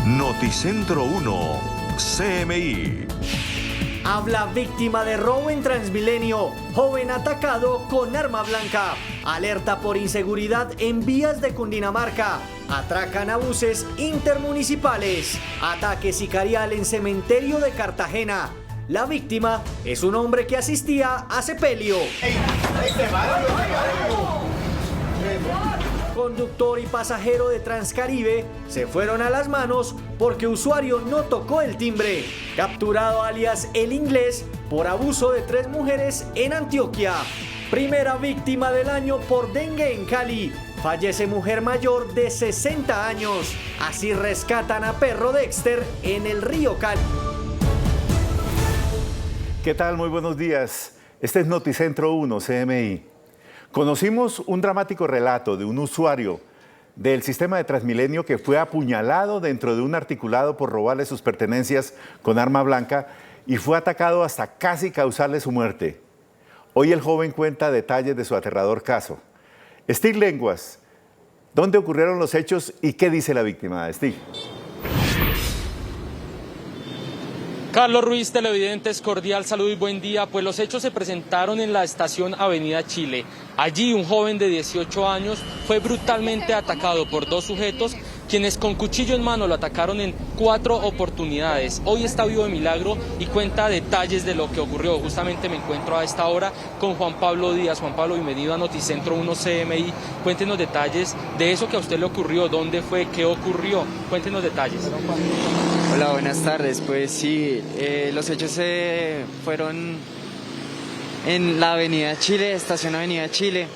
Noticentro 1, CMI. Habla víctima de robo en Transmilenio. Joven atacado con arma blanca. Alerta por inseguridad en vías de Cundinamarca. Atracan a buses intermunicipales. Ataque sicarial en cementerio de Cartagena. La víctima es un hombre que asistía a sepelio. Conductor y pasajero de Transcaribe se fueron a las manos porque usuario no tocó el timbre. Capturado alias El Inglés por abuso de 3 mujeres en Antioquia. Primera víctima del año por dengue en Cali. Fallece mujer mayor de 60 años. Así rescatan a perro Dexter en el río Cali. ¿Qué tal? Muy buenos días. Este es Noticentro 1, CMI. Conocimos un dramático relato de un usuario del sistema de Transmilenio que fue apuñalado dentro de un articulado por robarle sus pertenencias con arma blanca y fue atacado hasta casi causarle su muerte. Hoy el joven cuenta detalles de su aterrador caso. Stig Lenguas, ¿dónde ocurrieron los hechos y qué dice la víctima? Stig. Carlos Ruiz, televidentes, cordial saludo y buen día. Pues los hechos se presentaron en la estación Avenida Chile. Allí un joven de 18 años fue brutalmente atacado por 2 sujetos, quienes con cuchillo en mano lo atacaron en 4 oportunidades. Hoy está vivo de milagro y cuenta detalles de lo que ocurrió. Justamente me encuentro a esta hora con Juan Pablo Díaz. Juan Pablo, bienvenido a Noticentro 1 CMI. Cuéntenos detalles de eso que a usted le ocurrió, dónde fue, qué ocurrió. Cuéntenos detalles. Hola, buenas tardes. Pues sí, los hechos se fueron en la Avenida Chile, estación Avenida Chile.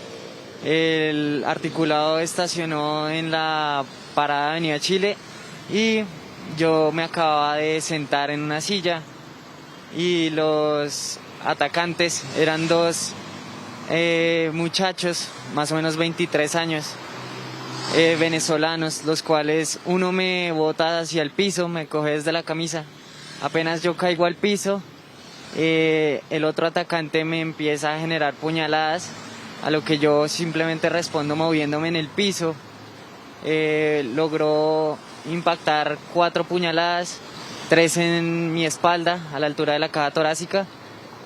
El articulado estacionó en la parada Avenida Chile y yo me acababa de sentar en una silla y los atacantes eran 2 muchachos, más o menos 23 años. Venezolanos, los cuales uno me bota hacia el piso, me coge desde la camisa. Apenas yo caigo al piso, el otro atacante me empieza a generar puñaladas, a lo que yo simplemente respondo moviéndome en el piso. Logró impactar 4 puñaladas, 3 en mi espalda, a la altura de la caja torácica,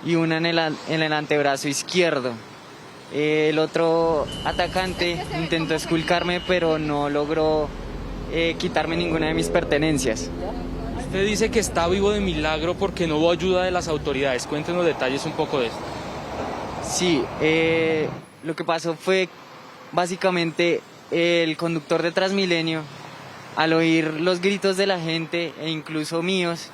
y una en el antebrazo izquierdo. El otro atacante intentó esculcarme, pero no logró quitarme ninguna de mis pertenencias. Usted dice que está vivo de milagro porque no hubo ayuda de las autoridades. Cuéntenos detalles un poco de eso. Sí, lo que pasó fue básicamente el conductor de Transmilenio, al oír los gritos de la gente e incluso míos,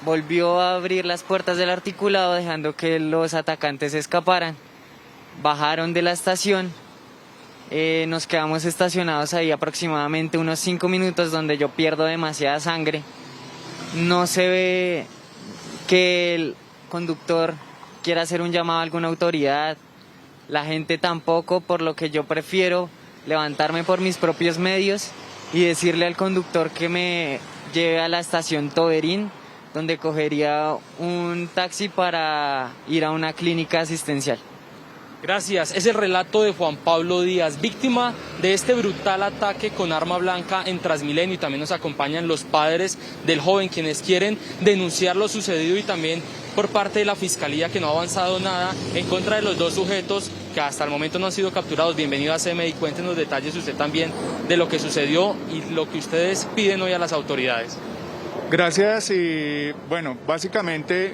volvió a abrir las puertas del articulado dejando que los atacantes escaparan. Bajaron de la estación, nos quedamos estacionados ahí aproximadamente unos 5 minutos donde yo pierdo demasiada sangre. No se ve que el conductor quiera hacer un llamado a alguna autoridad, la gente tampoco, por lo que yo prefiero levantarme por mis propios medios y decirle al conductor que me lleve a la estación Toberín, donde cogería un taxi para ir a una clínica asistencial. Gracias. Es el relato de Juan Pablo Díaz, víctima de este brutal ataque con arma blanca en Transmilenio, y también nos acompañan los padres del joven, quienes quieren denunciar lo sucedido, y también por parte de la Fiscalía, que no ha avanzado nada en contra de los 2 sujetos que hasta el momento no han sido capturados. Bienvenido a CMI, cuéntenos detalles usted también de lo que sucedió y lo que ustedes piden hoy a las autoridades. Gracias, y bueno, básicamente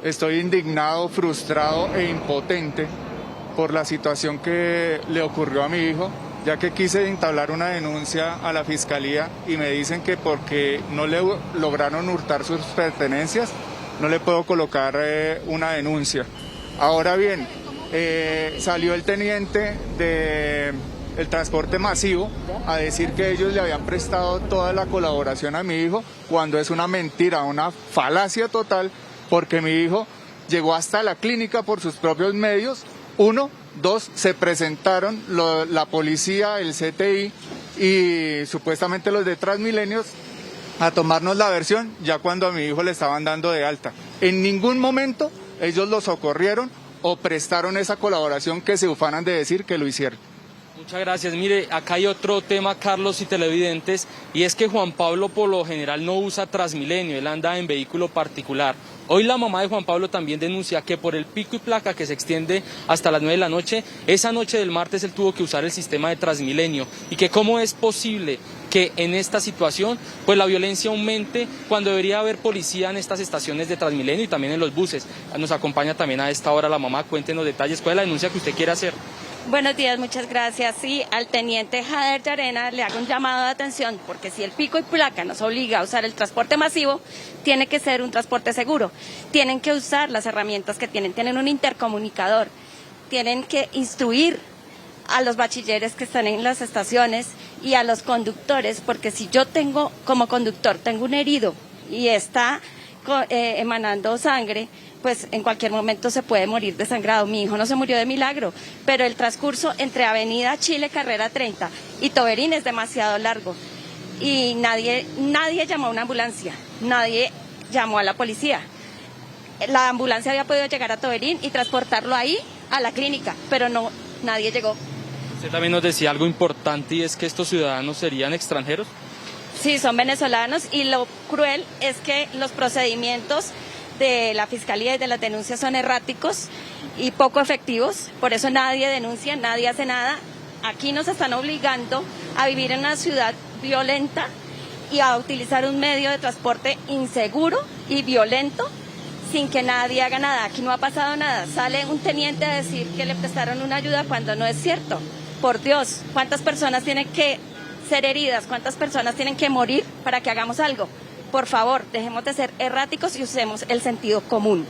estoy indignado, frustrado e impotente por la situación que le ocurrió a mi hijo, ya que quise entablar una denuncia a la Fiscalía y me dicen que porque no le lograron hurtar sus pertenencias, no le puedo colocar una denuncia. Ahora bien, salió el teniente del transporte masivo a decir que ellos le habían prestado toda la colaboración a mi hijo, cuando es una mentira, una falacia total, porque mi hijo llegó hasta la clínica por sus propios medios. 1, 2, se presentaron la policía, el CTI y supuestamente los de Transmilenios a tomarnos la versión ya cuando a mi hijo le estaban dando de alta. En ningún momento ellos lo socorrieron o prestaron esa colaboración que se ufanan de decir que lo hicieron. Muchas gracias. Mire, acá hay otro tema, Carlos y televidentes, y es que Juan Pablo por lo general no usa Transmilenio, él anda en vehículo particular. Hoy la mamá de Juan Pablo también denuncia que por el pico y placa que se extiende hasta las 9 de la noche, esa noche del martes él tuvo que usar el sistema de Transmilenio, y que cómo es posible que en esta situación pues la violencia aumente cuando debería haber policía en estas estaciones de Transmilenio y también en los buses. Nos acompaña también a esta hora la mamá, cuéntenos detalles, ¿cuál es la denuncia que usted quiere hacer? Buenos días, muchas gracias. Sí, al teniente Jader Llarena le hago un llamado de atención, porque si el pico y placa nos obliga a usar el transporte masivo, tiene que ser un transporte seguro. Tienen que usar las herramientas que tienen un intercomunicador, tienen que instruir a los bachilleres que están en las estaciones y a los conductores, porque si yo tengo como conductor, tengo un herido y está emanando sangre, pues en cualquier momento se puede morir desangrado. Mi hijo no se murió de milagro, pero el transcurso entre Avenida Chile, Carrera 30 y Toberín es demasiado largo y nadie llamó a una ambulancia, nadie llamó a la policía. La ambulancia había podido llegar a Toberín y transportarlo ahí a la clínica, pero no, nadie llegó. Usted también nos decía algo importante, y es que estos ciudadanos serían extranjeros. Sí, son venezolanos, y lo cruel es que los procedimientos de la Fiscalía y de las denuncias son erráticos y poco efectivos, por eso nadie denuncia, nadie hace nada. Aquí nos están obligando a vivir en una ciudad violenta y a utilizar un medio de transporte inseguro y violento sin que nadie haga nada. Aquí no ha pasado nada. Sale un teniente a decir que le prestaron una ayuda cuando no es cierto. Por Dios, ¿cuántas personas tienen que ser heridas? ¿Cuántas personas tienen que morir para que hagamos algo? Por favor, dejemos de ser erráticos y usemos el sentido común.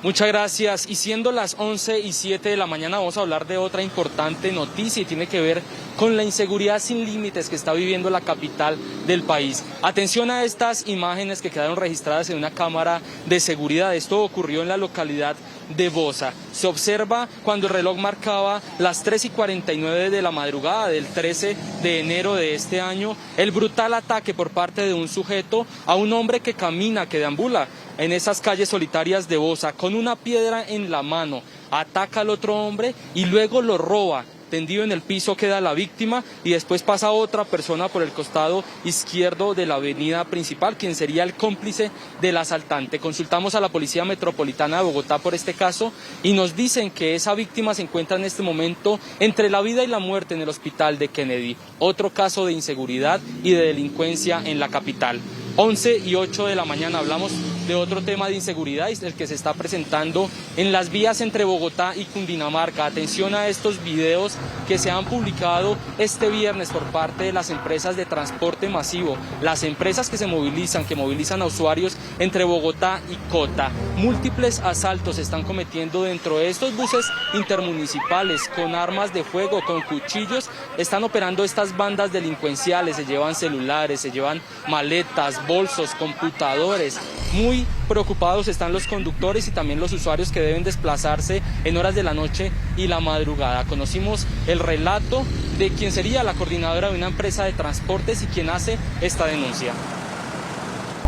Muchas gracias. Y siendo las 11:07 de la mañana, vamos a hablar de otra importante noticia y tiene que ver con la inseguridad sin límites que está viviendo la capital del país. Atención a estas imágenes que quedaron registradas en una cámara de seguridad. Esto ocurrió en la localidad de Bosa. Se observa cuando el reloj marcaba las 3:49 de la madrugada del 13 de enero de este año, el brutal ataque por parte de un sujeto a un hombre que camina, que deambula en esas calles solitarias de Bosa con una piedra en la mano. Ataca al otro hombre y luego lo roba. Tendido en el piso queda la víctima y después pasa otra persona por el costado izquierdo de la avenida principal, quien sería el cómplice del asaltante. Consultamos a la Policía Metropolitana de Bogotá por este caso y nos dicen que esa víctima se encuentra en este momento entre la vida y la muerte en el hospital de Kennedy. Otro caso de inseguridad y de delincuencia en la capital. 11:08 de la mañana hablamos de otro tema de inseguridad, y el que se está presentando en las vías entre Bogotá y Cundinamarca. Atención a estos videos que se han publicado este viernes por parte de las empresas de transporte masivo, las empresas que movilizan a usuarios entre Bogotá y Cota. Múltiples asaltos se están cometiendo dentro de estos buses intermunicipales con armas de fuego, con cuchillos. Están operando estas bandas delincuenciales, se llevan celulares, se llevan maletas, bolsos, computadores. Muy preocupados están los conductores y también los usuarios que deben desplazarse en horas de la noche y la madrugada. Conocimos el relato de quien sería la coordinadora de una empresa de transportes y quien hace esta denuncia.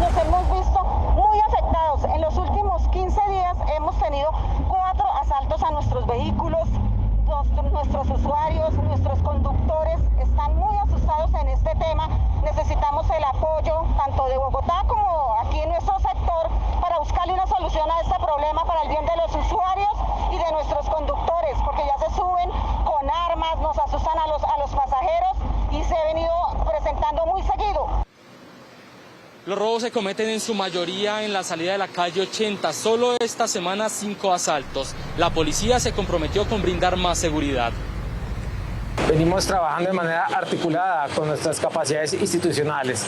Nos hemos visto muy afectados. En los últimos 15 días hemos tenido 4 asaltos a nuestros vehículos. Nuestros usuarios, nuestros conductores están muy asustados en este tema. Necesitamos el apoyo tanto de Bogotá como aquí en nuestro sector para buscarle una solución a este problema para el bien de los usuarios y de nuestros conductores, porque ya se suben con armas, nos asustan a los pasajeros y se ha venido presentando muy seguido. Los robos se cometen en su mayoría en la salida de la calle 80. Solo esta semana 5 asaltos. La policía se comprometió con brindar más seguridad. Venimos trabajando de manera articulada con nuestras capacidades institucionales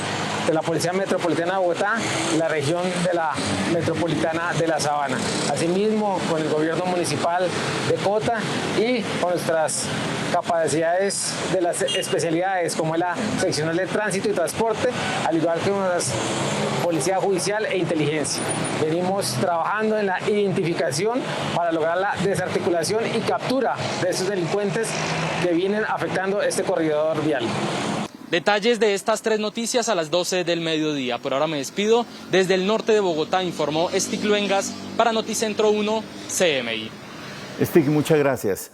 de la Policía Metropolitana de Bogotá y la región de la Metropolitana de la Sabana. Asimismo, con el gobierno municipal de Cota y con nuestras capacidades de las especialidades como es la seccional de tránsito y transporte, al igual que las policía judicial e inteligencia. Venimos trabajando en la identificación para lograr la desarticulación y captura de estos delincuentes que vienen afectando este corredor vial. Detalles de estas 3 noticias a las 12 del mediodía. Por ahora me despido. Desde el norte de Bogotá informó Stig Luengas para Noticentro 1 CMI. Stig, muchas gracias.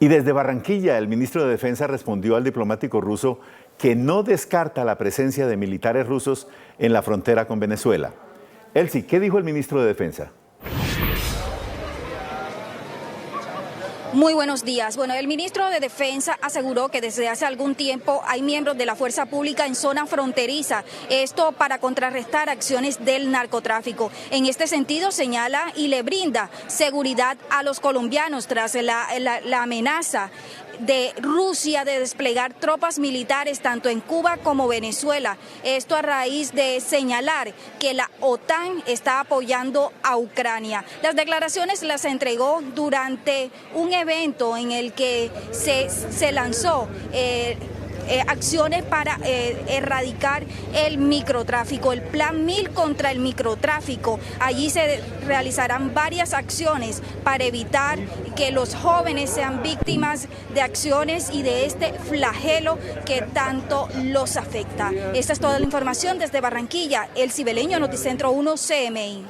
Y desde Barranquilla, el ministro de Defensa respondió al diplomático ruso que no descarta la presencia de militares rusos en la frontera con Venezuela. Elsie, ¿qué dijo el ministro de Defensa? Muy buenos días. Bueno, el ministro de Defensa aseguró que desde hace algún tiempo hay miembros de la fuerza pública en zona fronteriza, esto para contrarrestar acciones del narcotráfico. En este sentido señala y le brinda seguridad a los colombianos tras la amenaza de Rusia de desplegar tropas militares tanto en Cuba como Venezuela. Esto a raíz de señalar que la OTAN está apoyando a Ucrania. Las declaraciones las entregó durante un evento en el que se lanzó acciones para erradicar el microtráfico, el Plan 1000 contra el microtráfico. Allí se realizarán varias acciones para evitar que los jóvenes sean víctimas de acciones y de este flagelo que tanto los afecta. Esta es toda la información desde Barranquilla, Elsie Beleño, Noticentro 1 CMI.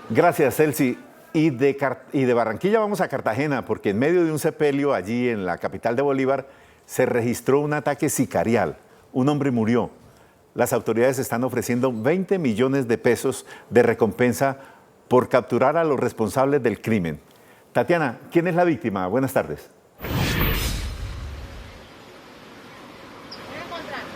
Gracias, Elsie. Y de Barranquilla vamos a Cartagena, porque en medio de un sepelio allí en la capital de Bolívar se registró un ataque sicarial. Un hombre murió. Las autoridades están ofreciendo 20 millones de pesos de recompensa por capturar a los responsables del crimen. Tatiana, ¿quién es la víctima? Buenas tardes.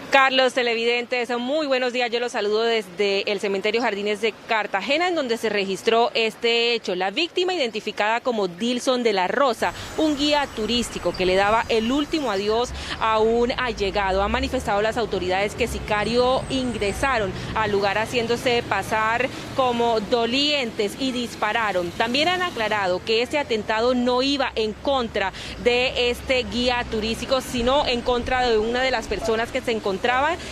Carlos, televidentes, muy buenos días. Yo los saludo desde el cementerio Jardines de Cartagena, en donde se registró este hecho. La víctima, identificada como Dilson de la Rosa, un guía turístico que le daba el último adiós a un allegado. Han manifestado las autoridades que sicarios ingresaron al lugar haciéndose pasar como dolientes y dispararon. También han aclarado que este atentado no iba en contra de este guía turístico, sino en contra de una de las personas que se encontraban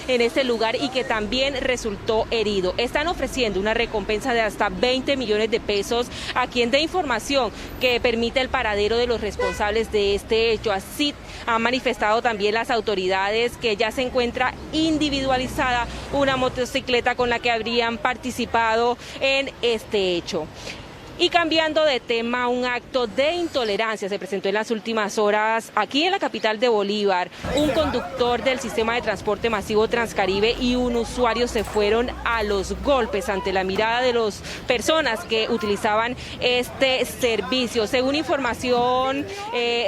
en este lugar y que también resultó herido. Están ofreciendo una recompensa de hasta 20 millones de pesos a quien dé información que permita el paradero de los responsables de este hecho. Así han manifestado también las autoridades que ya se encuentra individualizada una motocicleta con la que habrían participado en este hecho. Y cambiando de tema, un acto de intolerancia se presentó en las últimas horas aquí en la capital de Bolívar. Un conductor del sistema de transporte masivo Transcaribe y un usuario se fueron a los golpes ante la mirada de las personas que utilizaban este servicio. Según información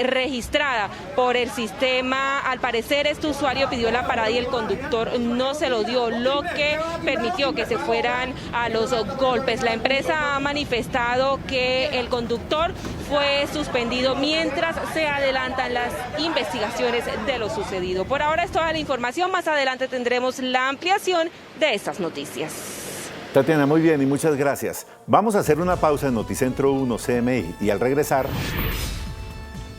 registrada por el sistema, al parecer este usuario pidió la parada y el conductor no se lo dio, lo que permitió que se fueran a los golpes. La empresa ha manifestado que el conductor fue suspendido mientras se adelantan las investigaciones de lo sucedido. Por ahora es toda la información. Más adelante tendremos la ampliación de estas noticias. Tatiana, muy bien y muchas gracias. Vamos a hacer una pausa en Noticentro 1 CMI y al regresar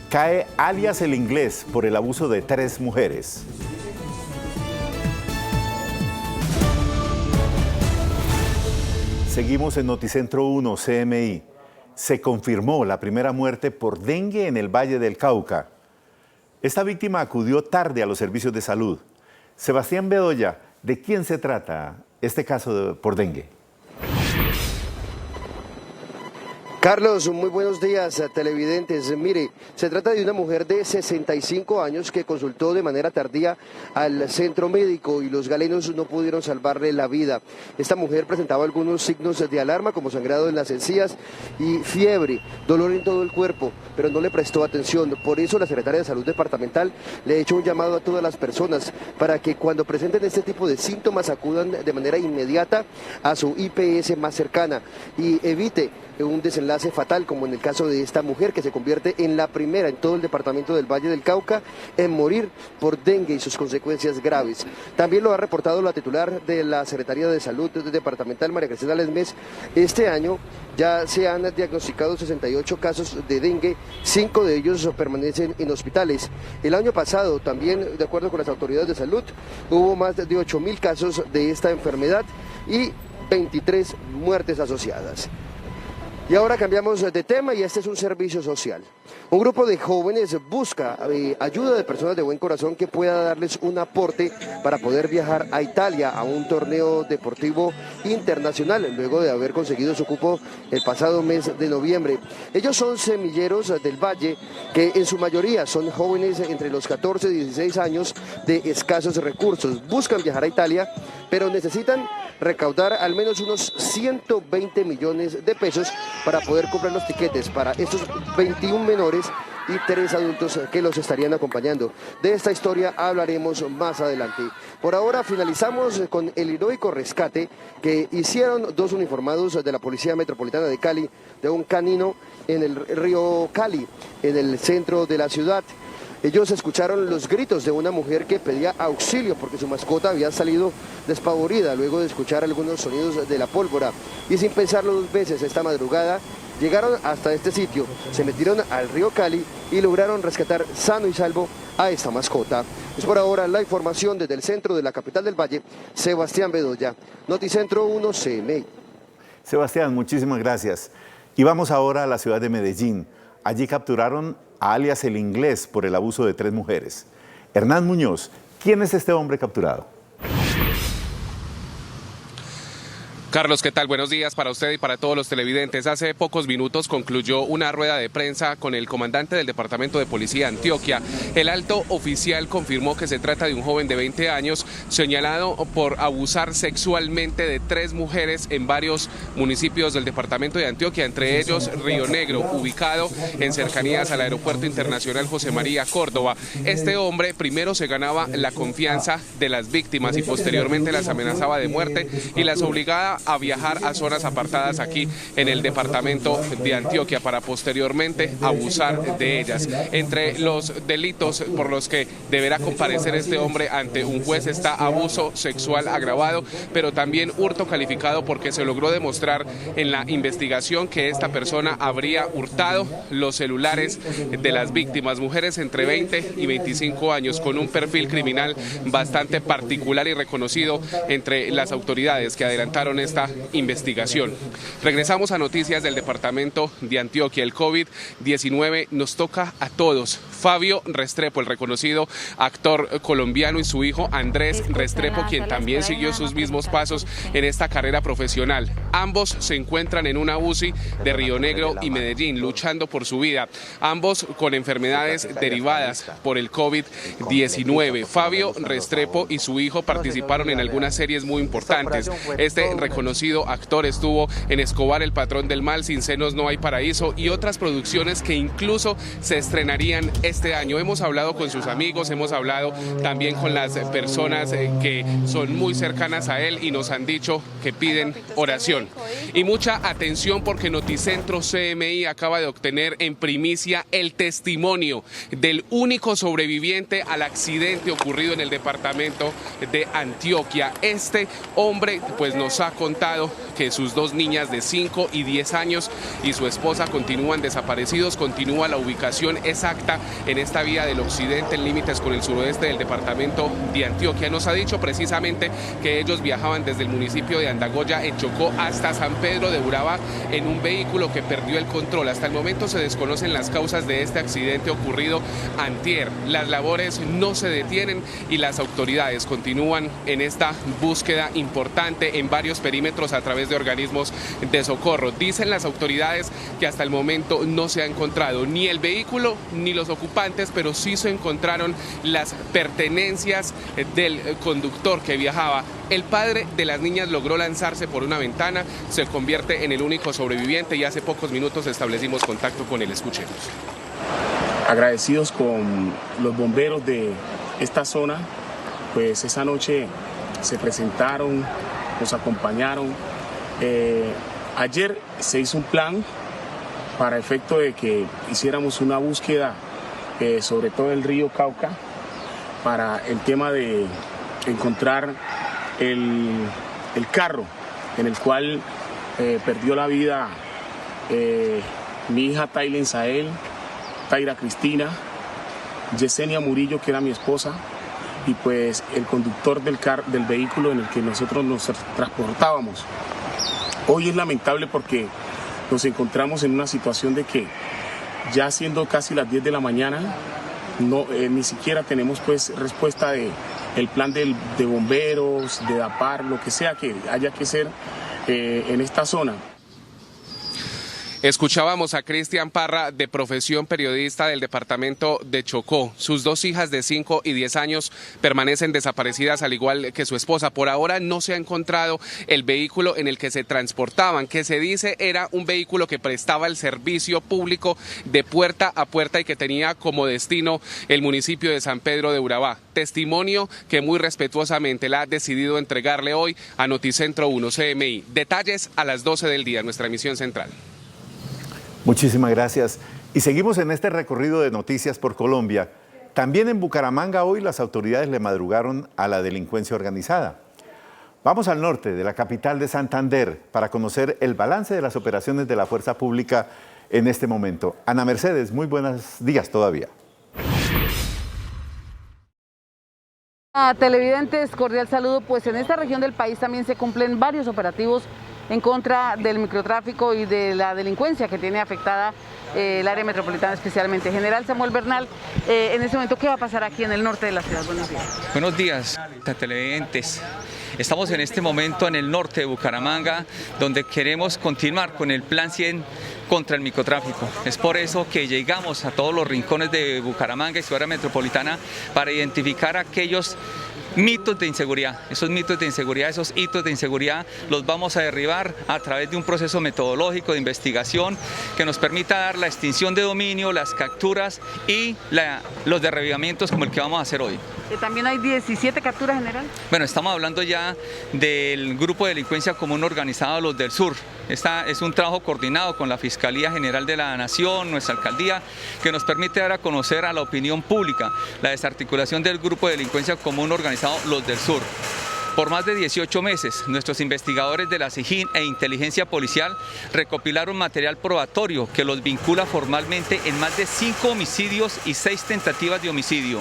cae alias El Inglés por el abuso de 3 mujeres. Seguimos en Noticentro 1 CMI. Se confirmó la primera muerte por dengue en el Valle del Cauca. Esta víctima acudió tarde a los servicios de salud. Sebastián Bedoya, ¿de quién se trata este caso por dengue? Carlos, muy buenos días, televidentes. Mire, se trata de una mujer de 65 años que consultó de manera tardía al centro médico y los galenos no pudieron salvarle la vida. Esta mujer presentaba algunos signos de alarma como sangrado en las encías y fiebre, dolor en todo el cuerpo, pero no le prestó atención. Por eso la secretaria de Salud Departamental le ha hecho un llamado a todas las personas para que cuando presenten este tipo de síntomas acudan de manera inmediata a su IPS más cercana y evite un desenlace fatal como en el caso de esta mujer que se convierte en la primera en todo el departamento del Valle del Cauca en morir por dengue y sus consecuencias graves. También lo ha reportado la titular de la Secretaría de Salud Departamental, María Cristina Lesmes. Este año ya se han diagnosticado 68 casos de dengue, 5 de ellos permanecen en hospitales. El año pasado también, de acuerdo con las autoridades de salud, hubo más de 8.000 casos de esta enfermedad y 23 muertes asociadas. Y ahora cambiamos de tema y este es un servicio social. Un grupo de jóvenes busca ayuda de personas de buen corazón que pueda darles un aporte para poder viajar a Italia a un torneo deportivo internacional, luego de haber conseguido su cupo el pasado mes de noviembre. Ellos son semilleros del Valle, que en su mayoría son jóvenes entre los 14 y 16 años de escasos recursos. Buscan viajar a Italia, pero necesitan recaudar al menos unos 120 millones de pesos para poder comprar los tiquetes para estos 21 menores y 3 adultos que los estarían acompañando. De esta historia hablaremos más adelante. Por ahora finalizamos con el heroico rescate que hicieron 2 uniformados de la Policía Metropolitana de Cali de un canino en el río Cali, en el centro de la ciudad. Ellos escucharon los gritos de una mujer que pedía auxilio porque su mascota había salido despavorida luego de escuchar algunos sonidos de la pólvora. Y sin pensarlo 2 veces esta madrugada, llegaron hasta este sitio, se metieron al río Cali y lograron rescatar sano y salvo a esta mascota. Es por ahora la información desde el centro de la capital del Valle, Sebastián Bedoya, Noticentro 1 CMI. Sebastián, muchísimas gracias. Y vamos ahora a la ciudad de Medellín. Allí capturaron a alias El Inglés por el abuso de 3 mujeres. Hernán Muñoz, ¿quién es este hombre capturado? Carlos, ¿qué tal? Buenos días para usted y para todos los televidentes. Hace pocos minutos concluyó una rueda de prensa con el comandante del Departamento de Policía de Antioquia. El alto oficial confirmó que se trata de un joven de 20 años señalado por abusar sexualmente de 3 mujeres en varios municipios del departamento de Antioquia, entre ellos Río Negro, ubicado en cercanías al Aeropuerto Internacional José María Córdoba. Este hombre primero se ganaba la confianza de las víctimas y posteriormente las amenazaba de muerte y las obligaba a viajar a zonas apartadas aquí en el departamento de Antioquia para posteriormente abusar de ellas. Entre los delitos por los que deberá comparecer este hombre ante un juez está abuso sexual agravado, pero también hurto calificado porque se logró demostrar en la investigación que esta persona habría hurtado los celulares de las víctimas, mujeres entre 20 y 25 años, con un perfil criminal bastante particular y reconocido entre las autoridades que adelantaron esta investigación. Regresamos a noticias del departamento de Antioquia. El COVID-19 nos toca a todos. Fabio Restrepo, el reconocido actor colombiano, y su hijo Andrés Restrepo, quien también siguió sus mismos pasos en esta carrera profesional. Ambos se encuentran en una UCI de Río Negro y Medellín, luchando por su vida. Ambos con enfermedades derivadas por el COVID-19. Fabio Restrepo y su hijo participaron en algunas series muy importantes. Este reconocido actor estuvo en Escobar, el patrón del mal, Sin senos no hay paraíso y otras producciones que incluso se estrenarían este año. Hemos hablado con sus amigos, hemos hablado también con las personas que son muy cercanas a él y nos han dicho que piden oración. Y mucha atención porque Noticentro CMI acaba de obtener en primicia el testimonio del único sobreviviente al accidente ocurrido en el departamento de Antioquia. Este hombre pues nos ha contado que sus 2 niñas de 5 y 10 años y su esposa continúan desaparecidos. Continúa la ubicación exacta en esta vía del occidente, en límites con el suroeste del departamento de Antioquia. Nos ha dicho precisamente que ellos viajaban desde el municipio de Andagoya, en Chocó, hasta San Pedro de Urabá en un vehículo que perdió el control. Hasta el momento se desconocen las causas de este accidente ocurrido antier. Las labores no se detienen y las autoridades continúan en esta búsqueda importante en varios perímetros a través de organismos de socorro. Dicen las autoridades que hasta el momento no se ha encontrado ni el vehículo ni los ocupantes, pero sí se encontraron las pertenencias del conductor que viajaba. El padre de las niñas logró lanzarse por una ventana, se convierte en el único sobreviviente y hace pocos minutos establecimos contacto con él. Escuchemos. Agradecidos con los bomberos de esta zona, pues esa noche se presentaron, nos acompañaron. Ayer se hizo un plan para efecto de que hiciéramos una búsqueda sobre todo el río Cauca para el tema de encontrar el carro en el cual perdió la vida mi hija Taylen Sael, Taira Cristina, Yesenia Murillo, que era mi esposa, y pues el conductor del vehículo en el que nosotros nos transportábamos. Hoy es lamentable porque nos encontramos en una situación de que ya siendo casi las 10 de la mañana, ni siquiera tenemos pues respuesta del plan de bomberos, de DAPAR, lo que sea que haya que hacer en esta zona. Escuchábamos a Cristian Parra, de profesión periodista del departamento de Chocó. Sus dos hijas de 5 y 10 años permanecen desaparecidas, al igual que su esposa. Por ahora no se ha encontrado el vehículo en el que se transportaban, que se dice era un vehículo que prestaba el servicio público de puerta a puerta y que tenía como destino el municipio de San Pedro de Urabá. Testimonio que muy respetuosamente la ha decidido entregarle hoy a Noticentro 1 CMI. Detalles a las 12 del día, nuestra emisión central. Muchísimas gracias. Y seguimos en este recorrido de noticias por Colombia. También en Bucaramanga hoy las autoridades le madrugaron a la delincuencia organizada. Vamos al norte de la capital de Santander para conocer el balance de las operaciones de la fuerza pública en este momento. Ana Mercedes, muy buenos días todavía. Televidentes, cordial saludo. Pues en esta región del país también se cumplen varios operativos en contra del microtráfico y de la delincuencia que tiene afectada el área metropolitana especialmente. General Samuel Bernal, en este momento, ¿qué va a pasar aquí en el norte de la ciudad? Buenos días. Buenos días, televidentes. Estamos en este momento en el norte de Bucaramanga, donde queremos continuar con el Plan 100 contra el microtráfico. Es por eso que llegamos a todos los rincones de Bucaramanga y su área metropolitana para identificar aquellos mitos de inseguridad. Esos mitos de inseguridad, esos hitos de inseguridad los vamos a derribar a través de un proceso metodológico de investigación que nos permita dar la extinción de dominio, las capturas y los derribamientos como el que vamos a hacer hoy. También hay 17 capturas, general. Bueno, estamos hablando ya del grupo de delincuencia común organizado Los del Sur. Esta es un trabajo coordinado con la Fiscalía General de la Nación, nuestra alcaldía, que nos permite dar a conocer a la opinión pública la desarticulación del grupo de delincuencia común organizado Los del Sur. Por más de 18 meses, nuestros investigadores de la SIJIN e Inteligencia Policial recopilaron material probatorio que los vincula formalmente en más de 5 homicidios y 6 tentativas de homicidio,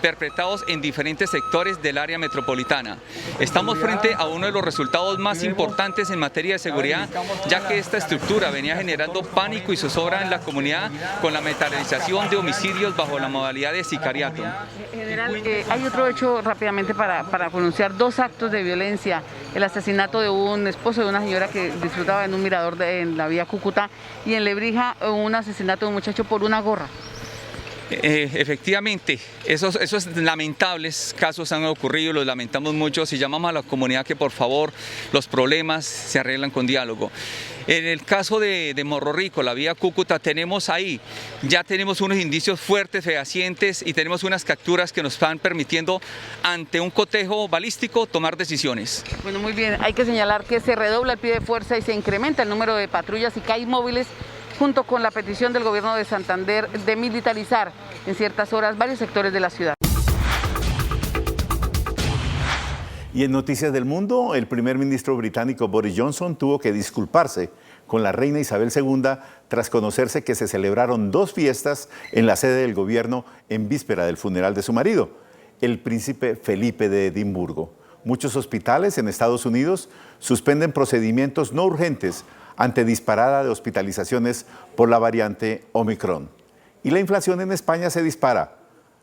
perpetrados en diferentes sectores del área metropolitana. Estamos frente a uno de los resultados más importantes en materia de seguridad, ya que esta estructura venía generando pánico y zozobra en la comunidad con la materialización de homicidios bajo la modalidad de sicariato. General, hay otro hecho rápidamente para pronunciar 2 actos de violencia: el asesinato de un esposo de una señora que disfrutaba en un mirador en la vía Cúcuta, y en Lebrija un asesinato de un muchacho por una gorra. Efectivamente, esos lamentables casos han ocurrido, los lamentamos mucho y llamamos a la comunidad que por favor los problemas se arreglan con diálogo. En el caso de Morro Rico, la vía Cúcuta, ya tenemos unos indicios fuertes, fehacientes, y tenemos unas capturas que nos están permitiendo, ante un cotejo balístico, tomar decisiones. Bueno, muy bien, hay que señalar que se redobla el pie de fuerza y se incrementa el número de patrullas y CAI móviles, junto con la petición del gobierno de Santander de militarizar en ciertas horas varios sectores de la ciudad. Y en Noticias del Mundo, el primer ministro británico Boris Johnson tuvo que disculparse con la reina Isabel II tras conocerse que se celebraron 2 fiestas en la sede del gobierno en víspera del funeral de su marido, el príncipe Felipe de Edimburgo. Muchos hospitales en Estados Unidos suspenden procedimientos no urgentes ante disparada de hospitalizaciones por la variante Omicron. Y la inflación en España se dispara.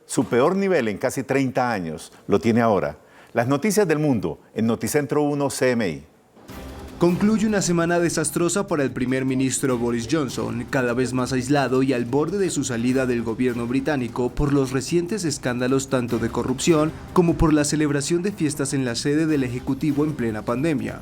Su peor nivel en casi 30 años lo tiene ahora. Las noticias del mundo en Noticentro 1 CMI. Concluye una semana desastrosa para el primer ministro Boris Johnson, cada vez más aislado y al borde de su salida del gobierno británico por los recientes escándalos tanto de corrupción como por la celebración de fiestas en la sede del Ejecutivo en plena pandemia.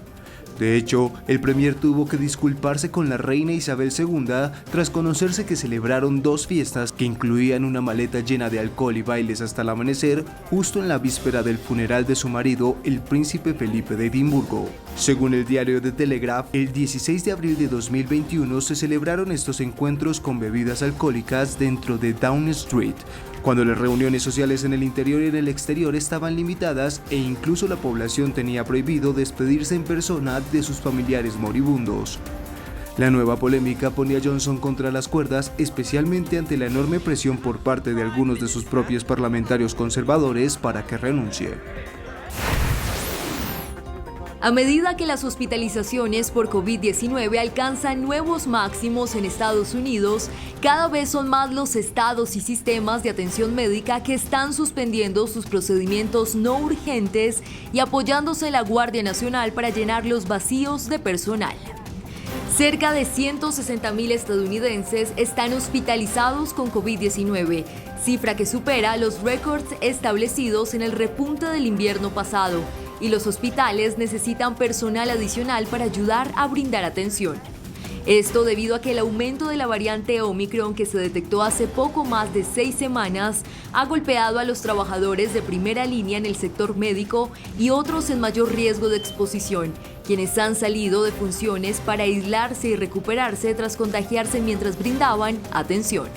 De hecho, el premier tuvo que disculparse con la reina Isabel II tras conocerse que celebraron 2 fiestas que incluían una maleta llena de alcohol y bailes hasta el amanecer, justo en la víspera del funeral de su marido, el príncipe Felipe de Edimburgo. Según el diario The Telegraph, el 16 de abril de 2021 se celebraron estos encuentros con bebidas alcohólicas dentro de Downing Street, cuando las reuniones sociales en el interior y en el exterior estaban limitadas e incluso la población tenía prohibido despedirse en persona de sus familiares moribundos. La nueva polémica pone a Johnson contra las cuerdas, especialmente ante la enorme presión por parte de algunos de sus propios parlamentarios conservadores para que renuncie. A medida que las hospitalizaciones por COVID-19 alcanzan nuevos máximos en Estados Unidos, cada vez son más los estados y sistemas de atención médica que están suspendiendo sus procedimientos no urgentes y apoyándose en la Guardia Nacional para llenar los vacíos de personal. Cerca de 160.000 estadounidenses están hospitalizados con COVID-19, cifra que supera los récords establecidos en el repunte del invierno pasado, y los hospitales necesitan personal adicional para ayudar a brindar atención. Esto debido a que el aumento de la variante Omicron, que se detectó hace poco más de 6 semanas, ha golpeado a los trabajadores de primera línea en el sector médico y otros en mayor riesgo de exposición, quienes han salido de funciones para aislarse y recuperarse tras contagiarse mientras brindaban atención.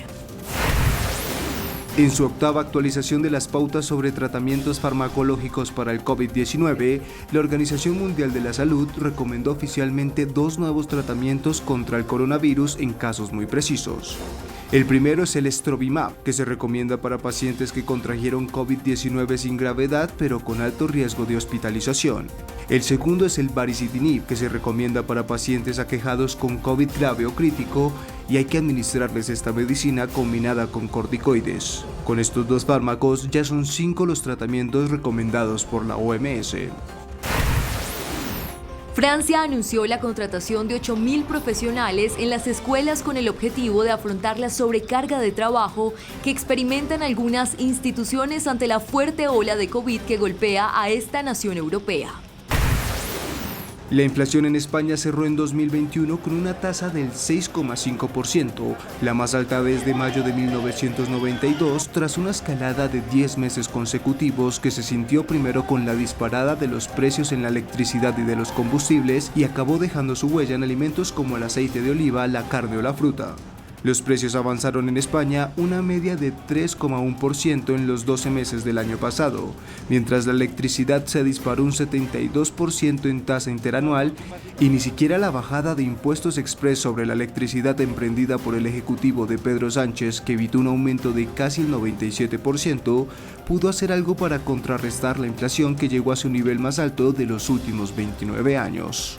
En su octava actualización de las pautas sobre tratamientos farmacológicos para el COVID-19, la Organización Mundial de la Salud recomendó oficialmente 2 nuevos tratamientos contra el coronavirus en casos muy precisos. El primero es el Strovimab, que se recomienda para pacientes que contrajeron COVID-19 sin gravedad pero con alto riesgo de hospitalización. El segundo es el Baricitinib, que se recomienda para pacientes aquejados con COVID grave o crítico y hay que administrarles esta medicina combinada con corticoides. Con estos 2 fármacos ya son 5 los tratamientos recomendados por la OMS. Francia anunció la contratación de 8.000 profesionales en las escuelas con el objetivo de afrontar la sobrecarga de trabajo que experimentan algunas instituciones ante la fuerte ola de COVID que golpea a esta nación europea. La inflación en España cerró en 2021 con una tasa del 6,5%, la más alta desde mayo de 1992, tras una escalada de 10 meses consecutivos que se sintió primero con la disparada de los precios en la electricidad y de los combustibles y acabó dejando su huella en alimentos como el aceite de oliva, la carne o la fruta. Los precios avanzaron en España una media de 3,1% en los 12 meses del año pasado, mientras la electricidad se disparó un 72% en tasa interanual y ni siquiera la bajada de impuestos express sobre la electricidad emprendida por el ejecutivo de Pedro Sánchez, que evitó un aumento de casi el 97%, pudo hacer algo para contrarrestar la inflación que llegó a su nivel más alto de los últimos 29 años.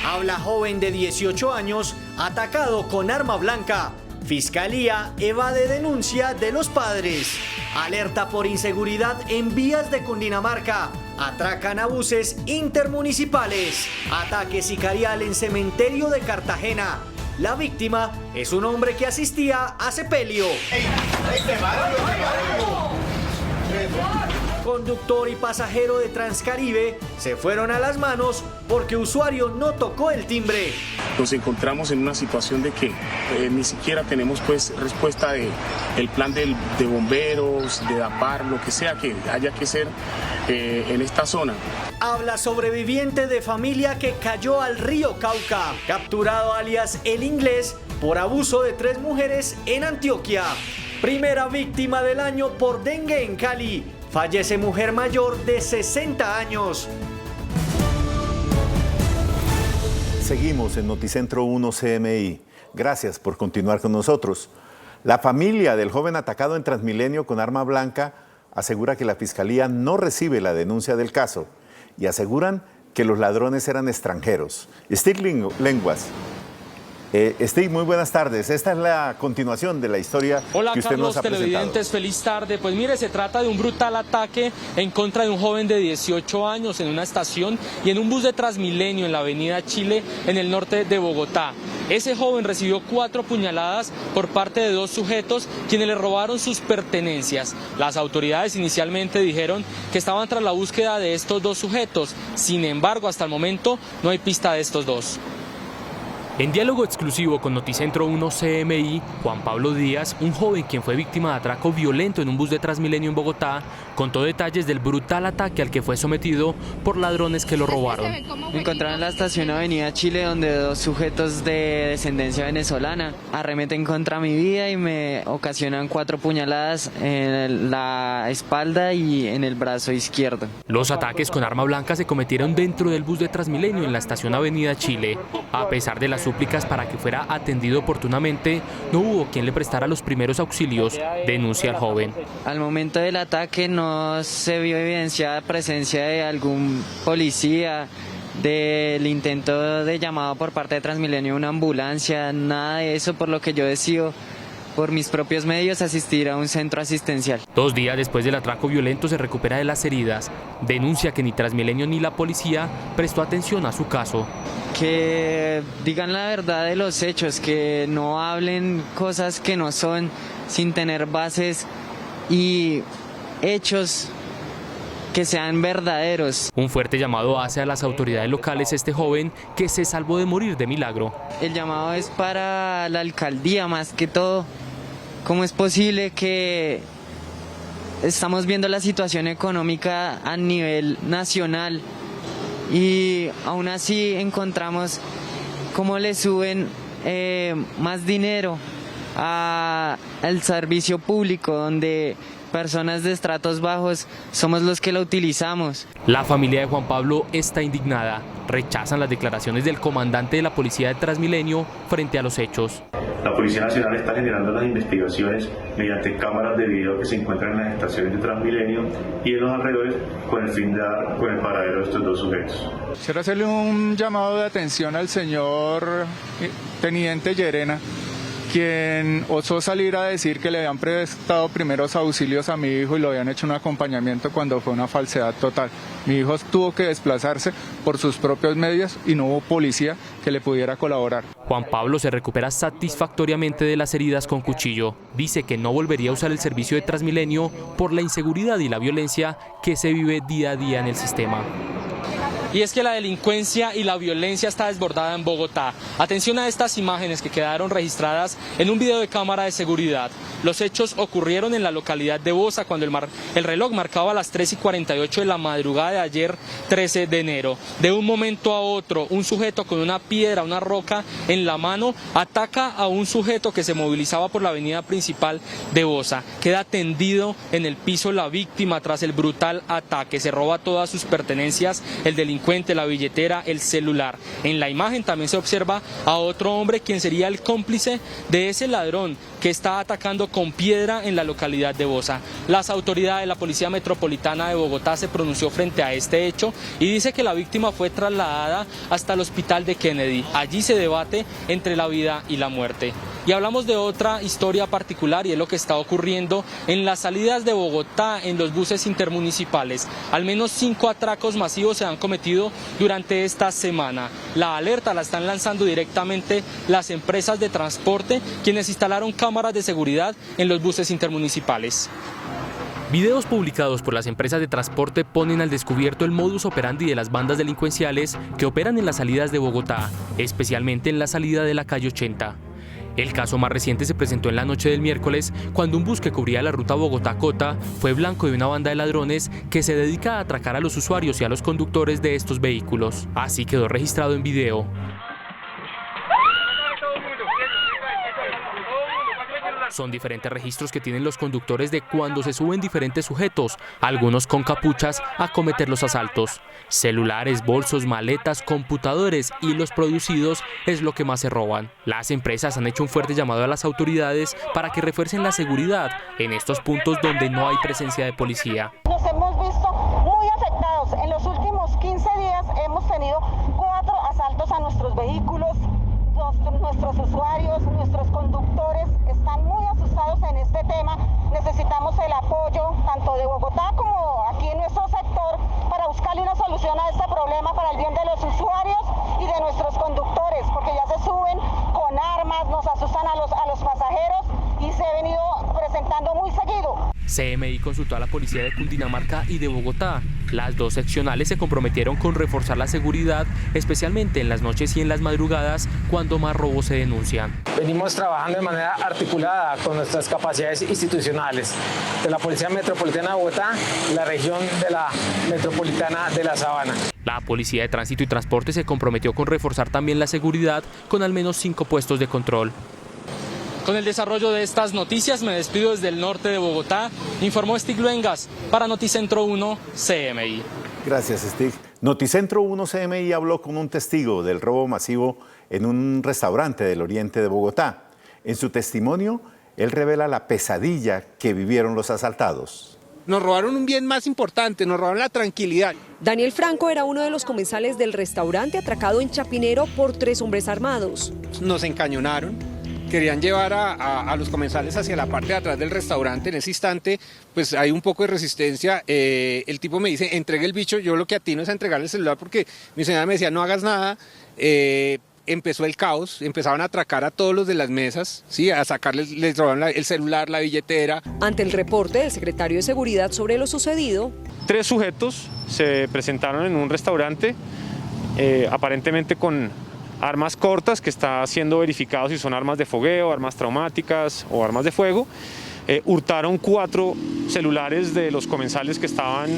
Habla joven de 18 años atacado con arma blanca. Fiscalía evade denuncia de los padres. Alerta por inseguridad en vías de Cundinamarca. Atracan a buses intermunicipales. Ataque sicarial en cementerio de Cartagena. La víctima es un hombre que asistía a sepelio. Conductor y pasajero de Transcaribe se fueron a las manos porque usuario no tocó el timbre. Nos encontramos en una situación de que ni siquiera tenemos pues respuesta de el plan de bomberos, de DAPAR, lo que sea que haya que hacer en esta zona. Habla sobreviviente de familia que cayó al río Cauca, capturado alias El Inglés por abuso de 3 mujeres en Antioquia. Primera víctima del año por dengue en Cali. Fallece mujer mayor de 60 años. Seguimos en Noticentro 1 CMI. Gracias por continuar con nosotros. La familia del joven atacado en Transmilenio con arma blanca asegura que la Fiscalía no recibe la denuncia del caso y aseguran que los ladrones eran extranjeros. Stig Lenguas. Stig, muy buenas tardes. Esta es la continuación de la historia que usted nos ha presentado. Hola Carlos, televidentes, feliz tarde. Pues mire, se trata de un brutal ataque en contra de un joven de 18 años en una estación y en un bus de Transmilenio en la avenida Chile, en el norte de Bogotá. Ese joven recibió 4 puñaladas por parte de 2 sujetos quienes le robaron sus pertenencias. Las autoridades inicialmente dijeron que estaban tras la búsqueda de estos 2 sujetos. Sin embargo, hasta el momento no hay pista de estos 2. En diálogo exclusivo con Noticentro 1 CMI, Juan Pablo Díaz, un joven quien fue víctima de atraco violento en un bus de Transmilenio en Bogotá, contó detalles del brutal ataque al que fue sometido por ladrones que lo robaron. Me encontraba en la estación Avenida Chile, donde 2 sujetos de descendencia venezolana arremeten contra mi vida y me ocasionan 4 puñaladas en la espalda y en el brazo izquierdo. Los ataques con arma blanca se cometieron dentro del bus de Transmilenio en la estación Avenida Chile. A pesar de la súplicas para que fuera atendido oportunamente, no hubo quien le prestara los primeros auxilios, denuncia el joven. Al momento del ataque no se vio evidenciada presencia de algún policía, del intento de llamado por parte de Transmilenio a una ambulancia, nada de eso, por lo que yo decido por mis propios medios asistir a un centro asistencial. 2 días después del atraco violento se recupera de las heridas. Denuncia que ni Transmilenio ni la policía prestó atención a su caso. Que digan la verdad de los hechos, que no hablen cosas que no son, sin tener bases y hechos que sean verdaderos. Un fuerte llamado hace a las autoridades locales este joven que se salvó de morir de milagro. El llamado es para la alcaldía más que todo. ¿Cómo es posible que estamos viendo la situación económica a nivel nacional y aún así encontramos cómo le suben más dinero al servicio público, donde personas de estratos bajos somos los que la utilizamos? La familia de Juan Pablo está indignada. Rechazan las declaraciones del comandante de la policía de Transmilenio frente a los hechos. La Policía Nacional está generando las investigaciones mediante cámaras de video que se encuentran en las estaciones de Transmilenio y en los alrededores con el fin de dar con el paradero de estos 2 sujetos. Quiero hacerle un llamado de atención al señor Teniente Llerena, quien osó salir a decir que le habían prestado primeros auxilios a mi hijo y lo habían hecho un acompañamiento cuando fue una falsedad total. Mi hijo tuvo que desplazarse por sus propios medios y no hubo policía que le pudiera colaborar. Juan Pablo se recupera satisfactoriamente de las heridas con cuchillo. Dice que no volvería a usar el servicio de Transmilenio por la inseguridad y la violencia que se vive día a día en el sistema. Y es que la delincuencia y la violencia está desbordada en Bogotá. Atención a estas imágenes que quedaron registradas en un video de cámara de seguridad. Los hechos ocurrieron en la localidad de Bosa cuando el reloj marcaba las 3:48 de la madrugada de ayer 13 de enero. De un momento a otro, un sujeto con una piedra, una roca en la mano, ataca a un sujeto que se movilizaba por la avenida principal de Bosa. Queda tendido en el piso la víctima tras el brutal ataque. Se roba todas sus pertenencias, el delincuente, la billetera, el celular. En la imagen también se observa a otro hombre quien sería el cómplice de ese ladrón que está atacando con piedra en la localidad de Bosa. Las autoridades de la Policía Metropolitana de Bogotá se pronunció frente a este hecho y dice que la víctima fue trasladada hasta el hospital de Kennedy. Allí se debate entre la vida y la muerte. Y hablamos de otra historia particular y es lo que está ocurriendo en las salidas de Bogotá en los buses intermunicipales. Al menos 5 atracos masivos se han cometido durante esta semana. La alerta la están lanzando directamente las empresas de transporte, quienes instalaron cámaras de seguridad en los buses intermunicipales. Videos publicados por las empresas de transporte ponen al descubierto el modus operandi de las bandas delincuenciales que operan en las salidas de Bogotá, especialmente en la salida de la calle 80. El caso más reciente se presentó en la noche del miércoles, cuando un bus que cubría la ruta Bogotá-Cota fue blanco de una banda de ladrones que se dedica a atracar a los usuarios y a los conductores de estos vehículos. Así quedó registrado en video. Son diferentes registros que tienen los conductores de cuando se suben diferentes sujetos, algunos con capuchas, a cometer los asaltos. Celulares, bolsos, maletas, computadores y los producidos es lo que más se roban. Las empresas han hecho un fuerte llamado a las autoridades para que refuercen la seguridad en estos puntos donde no hay presencia de policía. Nos hemos visto muy afectados. En los últimos 15 días hemos tenido 4 asaltos a nuestros vehículos. Nuestros usuarios, nuestros conductores están muy asustados en este tema. Necesitamos el apoyo tanto de Bogotá como aquí en nuestro sector para buscarle una solución a este problema para el bien de los usuarios y de nuestros conductores, porque ya se suben con armas, nos asustan a los pasajeros y se ha venido presentando muy seguido. CMI consultó a la policía de Cundinamarca y de Bogotá. Las 2 seccionales se comprometieron con reforzar la seguridad, especialmente en las noches y en las madrugadas, cuando más robos se denuncian. Venimos trabajando de manera articulada con nuestras capacidades institucionales de la Policía Metropolitana de Bogotá y la región de la Metropolitana de la Sabana. La Policía de Tránsito y Transporte se comprometió con reforzar también la seguridad con al menos 5 puestos de control. Con el desarrollo de estas noticias me despido desde el norte de Bogotá. Informó Stig Luengas para Noticentro 1 CMI. Gracias, Stig. Noticentro 1 CMI habló con un testigo del robo masivo en un restaurante del oriente de Bogotá. En su testimonio, él revela la pesadilla que vivieron los asaltados. Nos robaron un bien más importante, nos robaron la tranquilidad. Daniel Franco era uno de los comensales del restaurante atracado en Chapinero por 3 hombres armados. Nos encañonaron, querían llevar a los comensales hacia la parte de atrás del restaurante. En ese instante, pues hay un poco de resistencia. El tipo me dice, entregue el bicho. Yo lo que atino es a entregarle el celular porque mi señora me decía, no hagas nada. Empezó el caos, empezaban a atracar a todos los de las mesas, ¿sí? A sacarles, les robaron el celular, la billetera. Ante el reporte del secretario de Seguridad sobre lo sucedido, 3 sujetos se presentaron en un restaurante, aparentemente con armas cortas, que está siendo verificado si son armas de fogueo, armas traumáticas o armas de fuego. Hurtaron 4 celulares de los comensales que estaban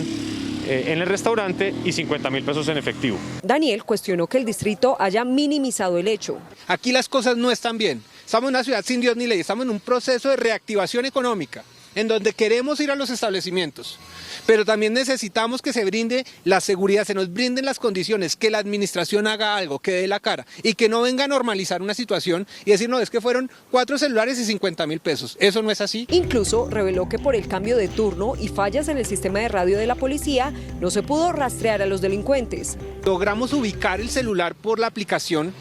en el restaurante y 50.000 pesos en efectivo. Daniel cuestionó que el distrito haya minimizado el hecho. Aquí las cosas no están bien. Estamos en una ciudad sin Dios ni ley, estamos en un proceso de reactivación económica, en donde queremos ir a los establecimientos, pero también necesitamos que se brinde la seguridad, se nos brinden las condiciones, que la administración haga algo, que dé la cara y que no venga a normalizar una situación y decir, no, es que fueron 4 celulares y 50.000 pesos. Eso no es así. Incluso reveló que por el cambio de turno y fallas en el sistema de radio de la policía, no se pudo rastrear a los delincuentes. Logramos ubicar el celular por la aplicación,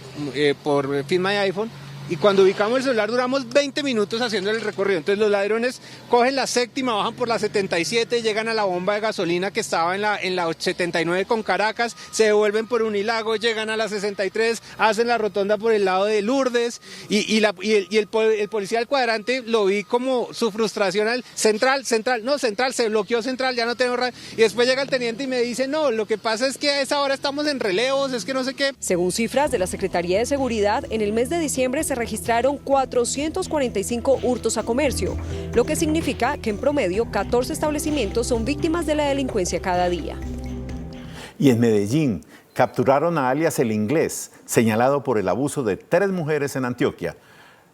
por Find My iPhone, y cuando ubicamos el celular duramos 20 minutos haciendo el recorrido. Entonces los ladrones cogen la séptima, bajan por la 77, llegan a la bomba de gasolina que estaba en la 79 con Caracas, se devuelven por Unilago, llegan a la 63, hacen la rotonda por el lado de Lourdes y el policía del cuadrante lo vi como su frustración al central, se bloqueó central, ya no tengo radio. Y después llega el teniente y me dice, no, lo que pasa es que a esa hora estamos en relevos, es que no sé qué. Según cifras de la Secretaría de Seguridad, en el mes de diciembre se registraron 445 hurtos a comercio, lo que significa que en promedio 14 establecimientos son víctimas de la delincuencia cada día. Y en Medellín capturaron a alias El Inglés, señalado por el abuso de 3 mujeres en Antioquia.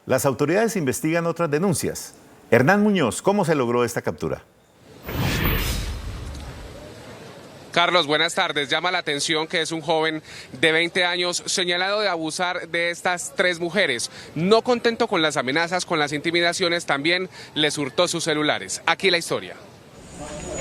Las autoridades investigan otras denuncias. Hernán Muñoz, ¿cómo se logró esta captura? Carlos, buenas tardes. Llama la atención que es un joven de 20 años señalado de abusar de estas 3 mujeres. No contento con las amenazas, con las intimidaciones, también les hurtó sus celulares. Aquí la historia.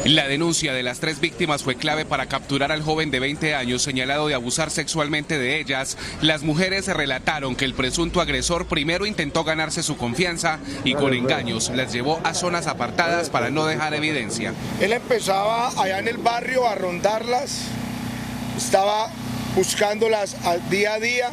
La denuncia de las 3 víctimas fue clave para capturar al joven de 20 años señalado de abusar sexualmente de ellas. Las mujeres relataron que el presunto agresor primero intentó ganarse su confianza y con engaños las llevó a zonas apartadas para no dejar evidencia. Él empezaba allá en el barrio a rondarlas, estaba buscándolas día a día,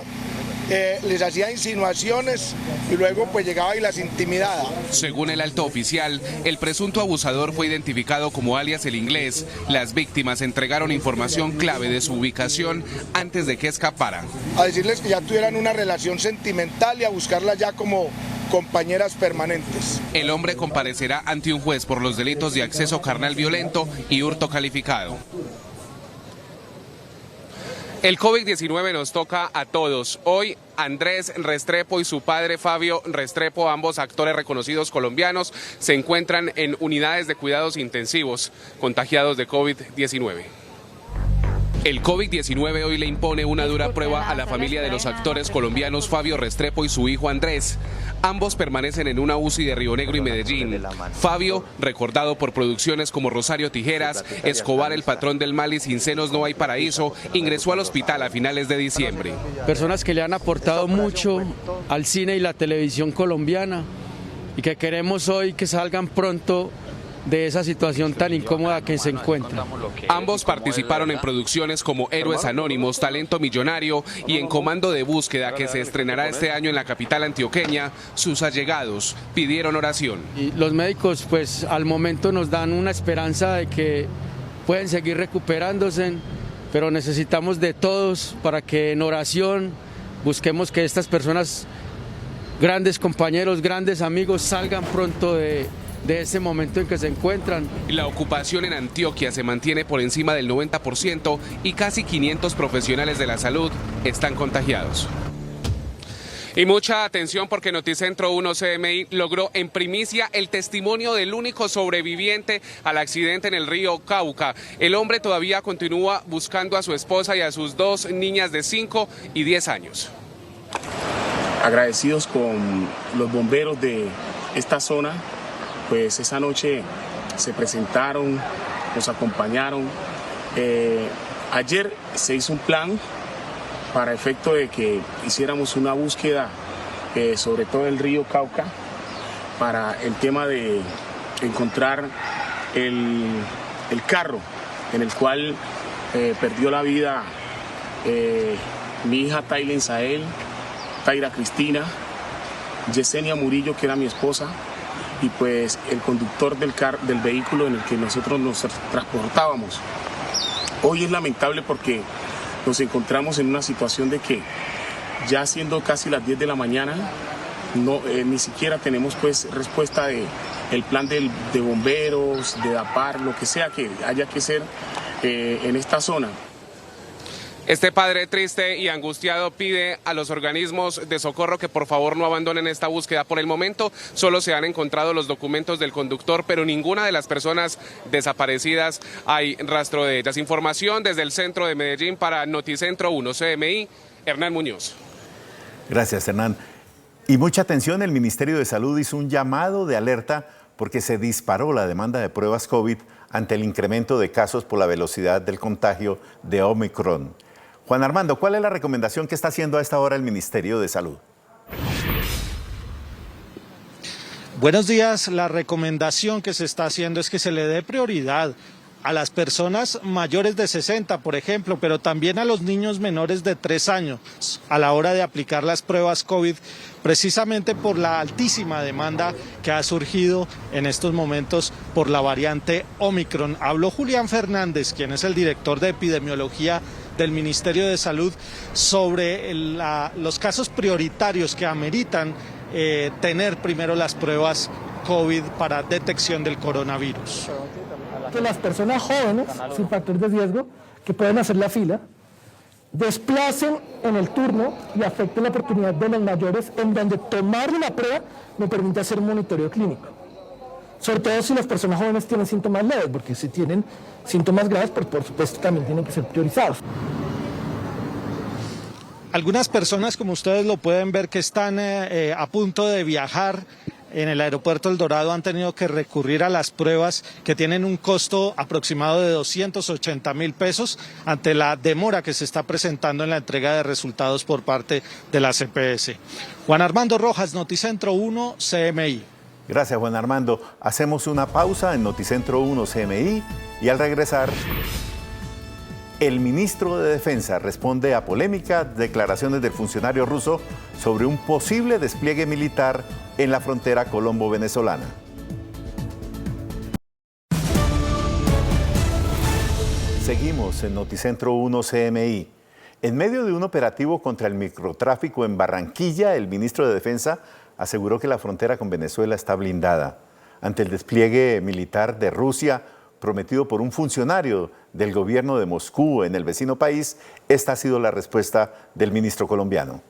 les hacía insinuaciones y luego pues llegaba y las intimidaba. Según el alto oficial, el presunto abusador fue identificado como alias El Inglés. Las víctimas entregaron información clave de su ubicación antes de que escapara. A decirles que ya tuvieran una relación sentimental y a buscarlas ya como compañeras permanentes. El hombre comparecerá ante un juez por los delitos de acceso carnal violento y hurto calificado. El COVID-19 nos toca a todos. Hoy Andrés Restrepo y su padre Fabio Restrepo, ambos actores reconocidos colombianos, se encuentran en unidades de cuidados intensivos contagiados de COVID-19. El COVID-19 hoy le impone una dura prueba a la familia de los actores colombianos Fabio Restrepo y su hijo Andrés. Ambos permanecen en una UCI de Río Negro y Medellín. Fabio, recordado por producciones como Rosario Tijeras, Escobar, El Patrón del Mal y Sin Senos No Hay Paraíso, ingresó al hospital a finales de diciembre. Personas que le han aportado mucho al cine y la televisión colombiana y que queremos hoy que salgan pronto de esa situación tan incómoda que se encuentra. Ambos participaron en producciones como Héroes Anónimos, Talento Millonario y en Comando de Búsqueda, que se estrenará este año en la capital antioqueña. Sus allegados pidieron oración. Y los médicos pues al momento nos dan una esperanza de que pueden seguir recuperándose, pero necesitamos de todos para que en oración busquemos que estas personas, grandes compañeros, grandes amigos, salgan pronto de ese momento en que se encuentran. La ocupación en Antioquia se mantiene por encima del 90% y casi 500 profesionales de la salud están contagiados. Y mucha atención porque Noticentro 1 CMI logró en primicia el testimonio del único sobreviviente al accidente en el río Cauca. El hombre todavía continúa buscando a su esposa y a sus 2 niñas de 5 y 10 años. agradecidos con los bomberos de esta zona, pues esa noche se presentaron, nos acompañaron. Ayer se hizo un plan para efecto de que hiciéramos una búsqueda sobre todo el río Cauca para el tema de encontrar el carro en el cual perdió la vida mi hija Taylen Sael, Taira Cristina, Yesenia Murillo, que era mi esposa, y pues el conductor del vehículo en el que nosotros nos transportábamos. Hoy es lamentable porque nos encontramos en una situación de que ya siendo casi las 10 de la mañana, ni siquiera tenemos pues respuesta del plan de bomberos, de DAPAR, lo que sea que haya que hacer en esta zona. Este padre triste y angustiado pide a los organismos de socorro que por favor no abandonen esta búsqueda. Por el momento solo se han encontrado los documentos del conductor, pero ninguna de las personas desaparecidas hay rastro de ellas. Información desde el centro de Medellín para Noticentro 1 CMI, Hernán Muñoz. Gracias, Hernán. Y mucha atención, el Ministerio de Salud hizo un llamado de alerta porque se disparó la demanda de pruebas COVID ante el incremento de casos por la velocidad del contagio de Omicron. Juan Armando, ¿cuál es la recomendación que está haciendo a esta hora el Ministerio de Salud? Buenos días. La recomendación que se está haciendo es que se le dé prioridad a las personas mayores de 60, por ejemplo, pero también a los niños menores de 3 años a la hora de aplicar las pruebas COVID, precisamente por la altísima demanda que ha surgido en estos momentos por la variante Omicron. Habló Julián Fernández, quien es el director de epidemiología del Ministerio de Salud, sobre los casos prioritarios que ameritan tener primero las pruebas COVID para detección del coronavirus. Que las personas jóvenes, sin factor de riesgo, que pueden hacer la fila, desplacen en el turno y afecten la oportunidad de los mayores en donde tomar la prueba me permite hacer un monitoreo clínico. Sobre todo si las personas jóvenes tienen síntomas leves, porque si tienen síntomas graves, pues por supuesto también tienen que ser priorizados. Algunas personas, como ustedes lo pueden ver, que están a punto de viajar en el aeropuerto El Dorado han tenido que recurrir a las pruebas que tienen un costo aproximado de 280.000 pesos ante la demora que se está presentando en la entrega de resultados por parte de la CPS. Juan Armando Rojas, Noticentro 1, CMI. Gracias, Juan Armando. Hacemos una pausa en Noticentro 1 CMI y al regresar, el ministro de Defensa responde a polémicas declaraciones del funcionario ruso sobre un posible despliegue militar en la frontera colombo-venezolana. Seguimos en Noticentro 1 CMI. En medio de un operativo contra el microtráfico en Barranquilla, el ministro de Defensa aseguró que la frontera con Venezuela está blindada. Ante el despliegue militar de Rusia prometido por un funcionario del gobierno de Moscú en el vecino país, esta ha sido la respuesta del ministro colombiano.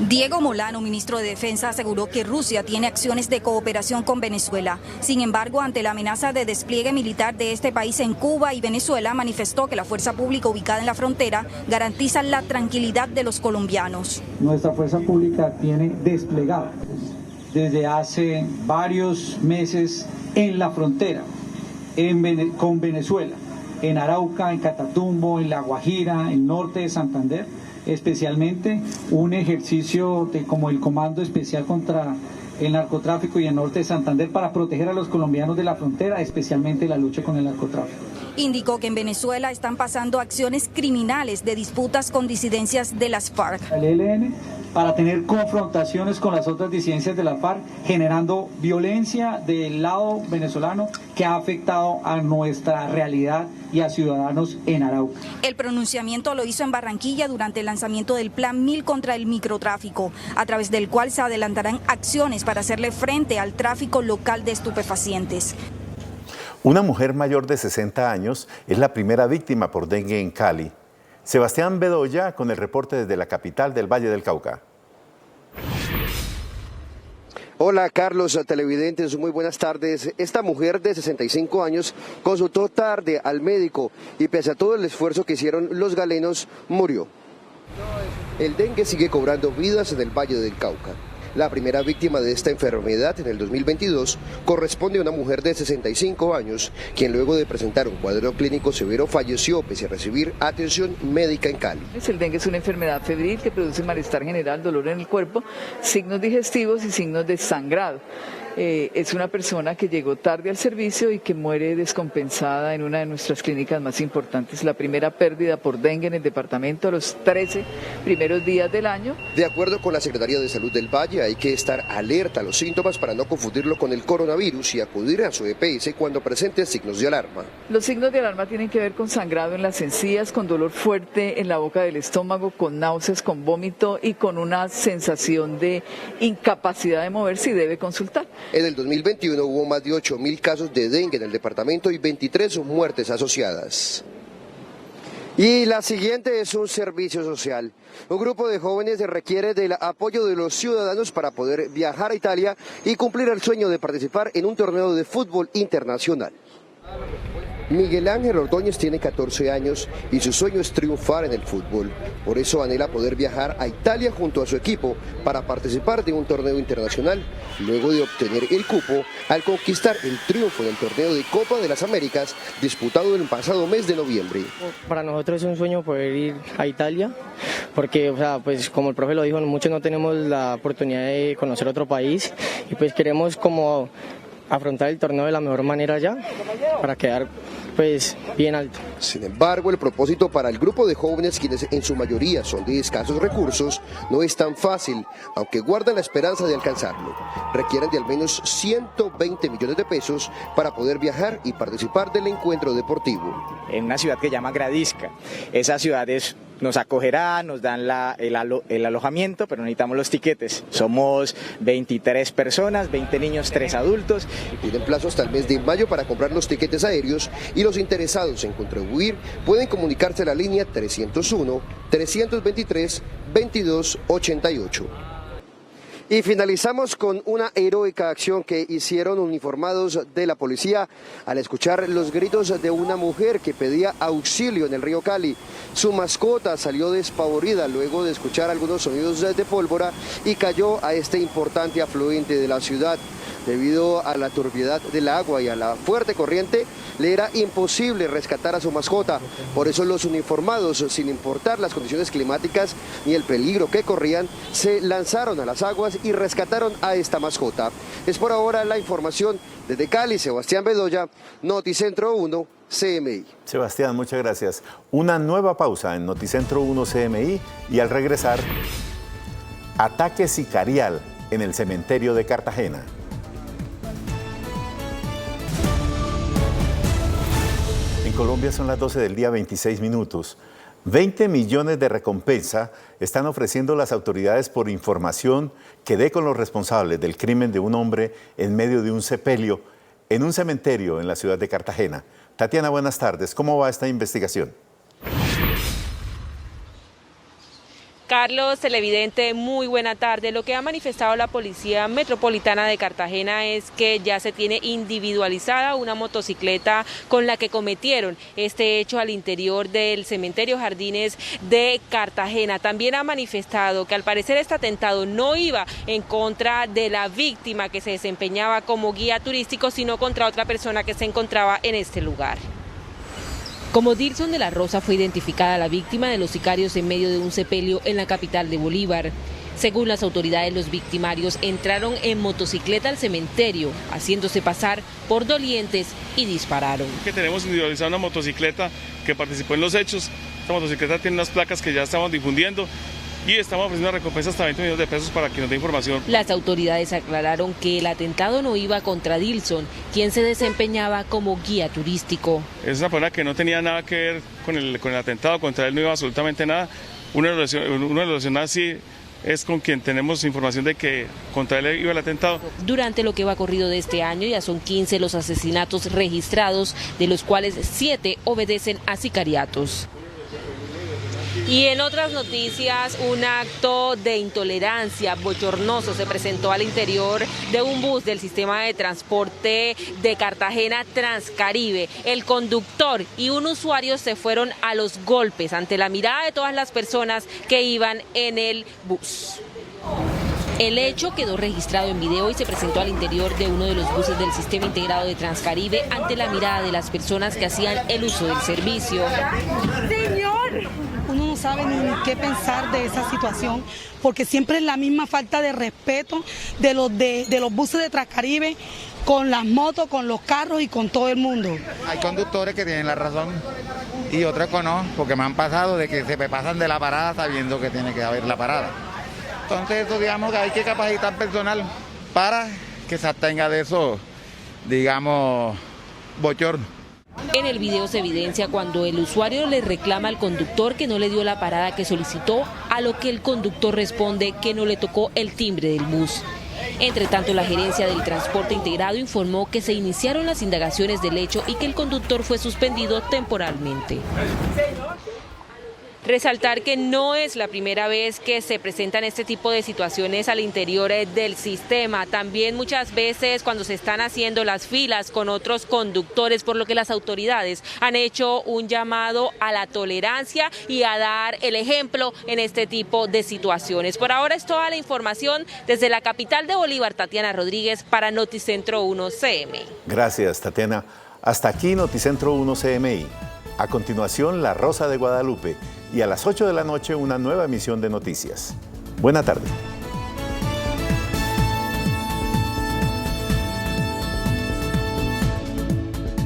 Diego Molano, ministro de Defensa, aseguró que Rusia tiene acciones de cooperación con Venezuela. Sin embargo, ante la amenaza de despliegue militar de este país en Cuba y Venezuela, manifestó que la fuerza pública ubicada en la frontera garantiza la tranquilidad de los colombianos. Nuestra fuerza pública tiene desplegada desde hace varios meses en la frontera con Venezuela, en Arauca, en Catatumbo, en La Guajira, en norte de Santander, especialmente un ejercicio como el Comando Especial contra el Narcotráfico y el norte de Santander para proteger a los colombianos de la frontera, especialmente la lucha con el narcotráfico. Indicó que en Venezuela están pasando acciones criminales de disputas con disidencias de las FARC. El ELN para tener confrontaciones con las otras disidencias de la FARC, generando violencia del lado venezolano que ha afectado a nuestra realidad y a ciudadanos en Arauca. El pronunciamiento lo hizo en Barranquilla durante el lanzamiento del Plan 1000 contra el microtráfico, a través del cual se adelantarán acciones para hacerle frente al tráfico local de estupefacientes. Una mujer mayor de 60 años es la primera víctima por dengue en Cali. Sebastián Bedoya con el reporte desde la capital del Valle del Cauca. Hola Carlos, televidentes, muy buenas tardes. Esta mujer de 65 años consultó tarde al médico y pese a todo el esfuerzo que hicieron los galenos, murió. El dengue sigue cobrando vidas en el Valle del Cauca. La primera víctima de esta enfermedad en el 2022 corresponde a una mujer de 65 años, quien luego de presentar un cuadro clínico severo falleció pese a recibir atención médica en Cali. El dengue es una enfermedad febril que produce malestar general, dolor en el cuerpo, signos digestivos y signos de sangrado. Es una persona que llegó tarde al servicio y que muere descompensada en una de nuestras clínicas más importantes. La primera pérdida por dengue en el departamento a los 13 primeros días del año. De acuerdo con la Secretaría de Salud del Valle, hay que estar alerta a los síntomas para no confundirlo con el coronavirus y acudir a su EPS cuando presente signos de alarma. Los signos de alarma tienen que ver con sangrado en las encías, con dolor fuerte en la boca del estómago, con náuseas, con vómito y con una sensación de incapacidad de moverse, y debe consultar. En el 2021 hubo más de 8.000 casos de dengue en el departamento y 23 muertes asociadas. Y la siguiente es un servicio social. Un grupo de jóvenes requiere del apoyo de los ciudadanos para poder viajar a Italia y cumplir el sueño de participar en un torneo de fútbol internacional. Miguel Ángel Ordóñez tiene 14 años y su sueño es triunfar en el fútbol. Por eso anhela poder viajar a Italia junto a su equipo para participar de un torneo internacional, luego de obtener el cupo al conquistar el triunfo en el torneo de Copa de las Américas disputado el pasado mes de noviembre. Para nosotros es un sueño poder ir a Italia, porque pues como el profe lo dijo, muchos no tenemos la oportunidad de conocer otro país y pues queremos como afrontar el torneo de la mejor manera allá para quedar pues bien alto. Sin embargo, el propósito para el grupo de jóvenes, quienes en su mayoría son de escasos recursos, no es tan fácil, aunque guardan la esperanza de alcanzarlo. Requieren de al menos 120 millones de pesos para poder viajar y participar del encuentro deportivo. En una ciudad que se llama Gradisca. Esa ciudad nos acogerá, nos dan el alojamiento, pero necesitamos los tiquetes. Somos 23 personas, 20 niños, 3 adultos. Tienen plazo hasta el mes de mayo para comprar los tiquetes aéreos y los interesados en contribuir pueden comunicarse a la línea 301-323-2288. Y finalizamos con una heroica acción que hicieron uniformados de la policía al escuchar los gritos de una mujer que pedía auxilio en el río Cali. Su mascota salió despavorida luego de escuchar algunos sonidos de pólvora y cayó a este importante afluente de la ciudad. Debido a la turbiedad del agua y a la fuerte corriente, le era imposible rescatar a su mascota. Por eso los uniformados, sin importar las condiciones climáticas ni el peligro que corrían, se lanzaron a las aguas y rescataron a esta mascota. Es por ahora la información desde Cali. Sebastián Bedoya, Noticentro 1, CMI. Sebastián, muchas gracias. Una nueva pausa en Noticentro 1 CMI y al regresar, ataque sicarial en el cementerio de Cartagena. En Colombia son las 12 del día, 26 minutos. 20 millones de recompensa están ofreciendo las autoridades por información que dé con los responsables del crimen de un hombre en medio de un sepelio en un cementerio en la ciudad de Cartagena. Tatiana, buenas tardes. ¿Cómo va esta investigación? Carlos, televidente, muy buena tarde. Lo que ha manifestado la Policía Metropolitana de Cartagena es que ya se tiene individualizada una motocicleta con la que cometieron este hecho al interior del cementerio Jardines de Cartagena. También ha manifestado que al parecer este atentado no iba en contra de la víctima que se desempeñaba como guía turístico, sino contra otra persona que se encontraba en este lugar. Como Dilson de la Rosa fue identificada la víctima de los sicarios en medio de un sepelio en la capital de Bolívar. Según las autoridades, los victimarios entraron en motocicleta al cementerio, haciéndose pasar por dolientes y dispararon. Que tenemos individualizada una motocicleta que participó en los hechos. Esta motocicleta tiene unas placas que ya estamos difundiendo y estamos ofreciendo una recompensa hasta 20 millones de pesos para que nos dé información. Las autoridades aclararon que el atentado no iba contra Dilson, quien se desempeñaba como guía turístico. Es una persona que no tenía nada que ver con el atentado, contra él no iba absolutamente nada. Uno de los relacionados sí es con quien tenemos información de que contra él iba el atentado. Durante lo que va corrido de este año ya son 15 los asesinatos registrados, de los cuales 7 obedecen a sicariatos. Y en otras noticias, un acto de intolerancia bochornoso se presentó al interior de un bus del sistema de transporte de Cartagena Transcaribe. El conductor y un usuario se fueron a los golpes ante la mirada de todas las personas que iban en el bus. El hecho quedó registrado en video y se presentó al interior de uno de los buses del sistema integrado de Transcaribe ante la mirada de las personas que hacían el uso del servicio. ¡Señor! Uno no sabe ni qué pensar de esa situación, porque siempre es la misma falta de respeto de los buses de Transcaribe con las motos, con los carros y con todo el mundo. Hay conductores que tienen la razón y otros que no, porque me han pasado de que se me pasan de la parada sabiendo que tiene que haber la parada. Entonces, eso, digamos que hay que capacitar personal para que se abstenga de eso, digamos, bochorno. En el video se evidencia cuando el usuario le reclama al conductor que no le dio la parada que solicitó, a lo que el conductor responde que no le tocó el timbre del bus. Entre tanto, la gerencia del transporte integrado informó que se iniciaron las indagaciones del hecho y que el conductor fue suspendido temporalmente. Resaltar que no es la primera vez que se presentan este tipo de situaciones al interior del sistema. También muchas veces cuando se están haciendo las filas con otros conductores, por lo que las autoridades han hecho un llamado a la tolerancia y a dar el ejemplo en este tipo de situaciones. Por ahora es toda la información desde la capital de Bolívar, Tatiana Rodríguez, para Noticentro 1 CMI. Gracias, Tatiana. Hasta aquí Noticentro 1 CMI. A continuación, La Rosa de Guadalupe. Y a las 8 de la noche, una nueva emisión de noticias. Buena tarde.